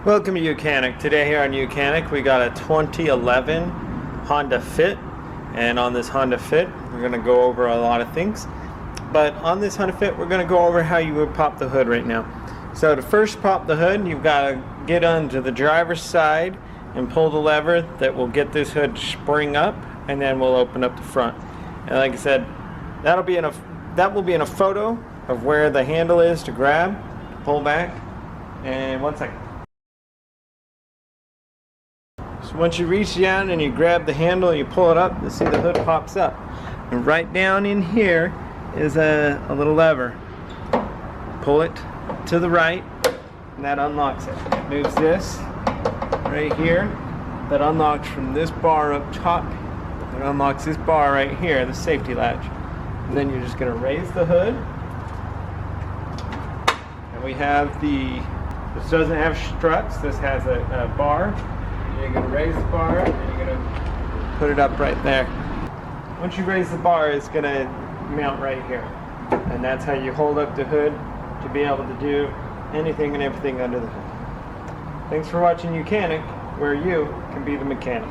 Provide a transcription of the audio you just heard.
Welcome to YOUCANIC. Today here on YOUCANIC we got a 2011 Honda Fit, and on this Honda Fit we're going to go over a lot of things. But on this Honda Fit we're going to go over how you would pop the hood right now. So to first pop the hood, you've got to get onto the driver's side and pull the lever that will get this hood to spring up, and then we'll open up the front. And like I said, that will be in a photo of where the handle is to grab, pull back, and 1 second. So once you reach down and you grab the handle, you pull it up, you'll see the hood pops up. And right down in here is a little lever. Pull it to the right, and that unlocks it. It moves this right here. That unlocks from this bar up top. It unlocks this bar right here, the safety latch. And then you're just going to raise the hood. And we have this doesn't have struts, this has a bar. You're going to raise the bar and you're going to put it up right there. Once you raise the bar, it's going to mount right here. And that's how you hold up the hood to be able to do anything and everything under the hood. Thanks for watching YOUCANIC, where you can be the mechanic.